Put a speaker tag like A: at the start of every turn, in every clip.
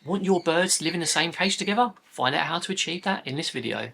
A: Want your birds to live in the same cage together? Find out how to achieve that in this video.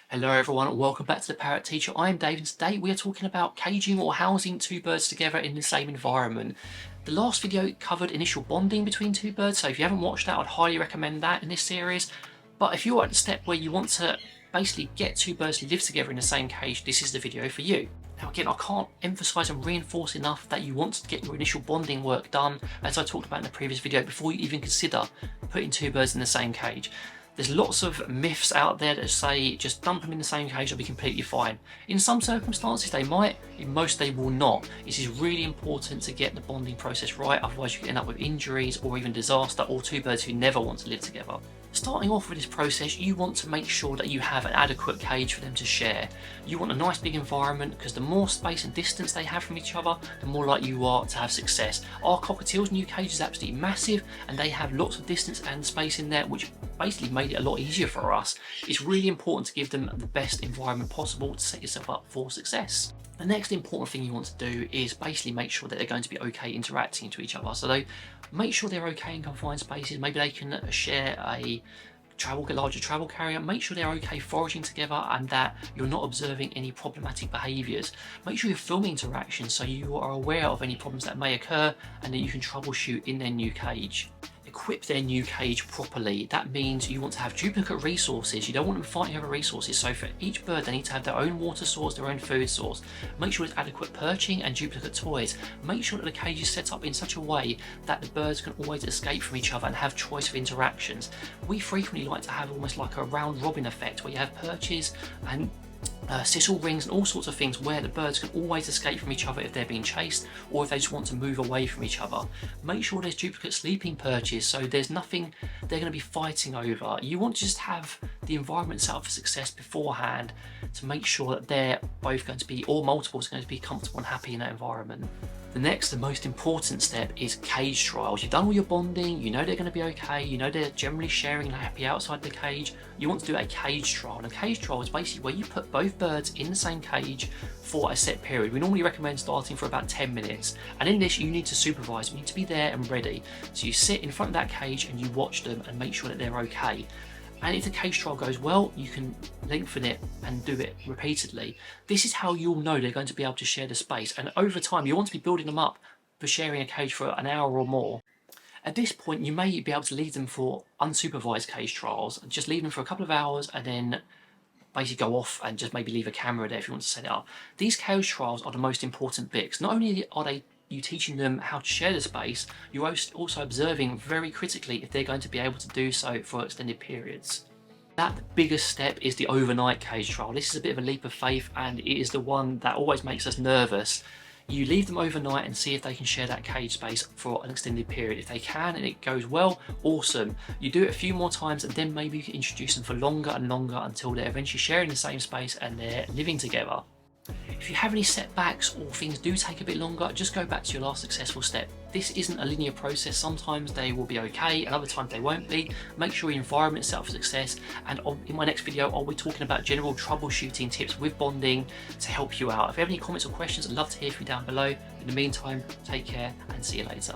A: Hello everyone, welcome back to the Parrot Teacher. I'm Dave and today we are talking about caging or housing two birds together in the same environment. The last video covered initial bonding between two birds, so if you haven't watched that, I'd highly recommend that in this series. But if you're at the step where you want to basically get two birds to live together in the same cage, this is the video for you. Now again, I can't emphasise and reinforce enough that you want to get your initial bonding work done, as I talked about in the previous video, before you even consider putting two birds in the same cage. There's lots of myths out there that say just dump them in the same cage, they'll be completely fine. In some circumstances they might, in most they will not. It is really important to get the bonding process right, otherwise you can end up with injuries or even disaster, or two birds who never want to live together. Starting off with this process, you want to make sure that you have an adequate cage for them to share. You want a nice big environment, because the more space and distance they have from each other, the more likely you are to have success. Our cockatiel's new cage is absolutely massive, and they have lots of distance and space in there, which basically made it a lot easier for us. It's really important to give them the best environment possible to set yourself up for success. The next important thing you want to do is basically make sure that they're going to be okay interacting to each other. So make sure they're okay in confined spaces. Maybe they can share a larger travel carrier. Make sure they're okay foraging together and that you're not observing any problematic behaviours. Make sure you're filming interactions so you are aware of any problems that may occur and that you can troubleshoot in their new cage. Equip their new cage properly. That means you want to have duplicate resources. You don't want them fighting over resources. So for each bird, they need to have their own water source, their own food source. Make sure there's adequate perching and duplicate toys. Make sure that the cage is set up in such a way that the birds can always escape from each other and have choice of interactions. We frequently like to have almost like a round robin effect where you have perches and sisal rings and all sorts of things where the birds can always escape from each other if they're being chased or if they just want to move away from each other. Make sure there's duplicate sleeping perches so there's nothing they're going to be fighting over. You want to just have the environment set up for success beforehand to make sure that they're both going to be, or multiples, going to be comfortable and happy in that environment. The next, the most important step is cage trials. You've done all your bonding, you know they're going to be okay, you know they're generally sharing and happy outside the cage. You want to do a cage trial. And a cage trial is basically where you put both birds in the same cage for a set period. We normally recommend starting for about 10 minutes. And in this, you need to supervise, you need to be there and ready. So you sit in front of that cage and you watch them and make sure that they're okay. And if the cage trial goes well, you can lengthen it and do it repeatedly. This is how you'll know they're going to be able to share the space. And over time, you want to be building them up for sharing a cage for an hour or more. At this point, you may be able to leave them for unsupervised cage trials. Just leave them for a couple of hours and then basically go off and just maybe leave a camera there if you want to set it up. These cage trials are the most important bits. Not only are you teaching them how to share the space, you're also observing very critically if they're going to be able to do so for extended periods. The biggest step is the overnight cage trial. This is a bit of a leap of faith and it is the one that always makes us nervous. You leave them overnight and see if they can share that cage space for an extended period. If they can and it goes well, awesome. You do it a few more times and then maybe you can introduce them for longer and longer until they're eventually sharing the same space and they're living together. If you have any setbacks or things do take a bit longer, just go back to your last successful step. This isn't a linear process. Sometimes they will be okay and other times they won't be. Make sure your environment is set up for success, and in my next video I'll be talking about general troubleshooting tips with bonding to help you out. If you have any comments or questions, I'd love to hear from you down below. In the meantime, take care and see you later.